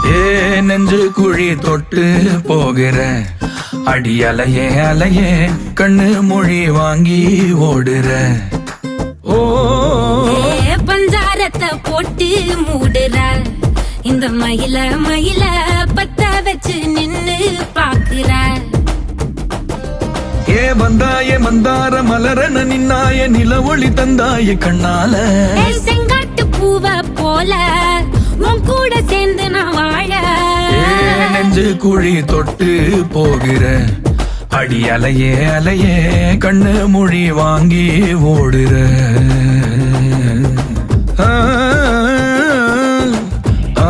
ஏ நெஞ்சு குழி தொட்டு போகிற அடி அலையே அலையே கண்ணு மொழி வாங்கி ஓடுற. ஓ பஞ்சாரத்தை போட்டு மூடுற இந்த மயில மயில பத்த வச்சு நின்னு பாக்குற. ஏ வந்தாய மந்தார மலரன நின்னாய நில ஒளி தந்தாய கண்ணால. செங்காட்டு பூவ போல உன் கூட சேர்ந்து நான் வாழ. நெஞ்சு குழி தொட்டு போகிற அடி அலையே அலையே கண்ணு மொழி வாங்கி ஓடுற. ஆ ஆ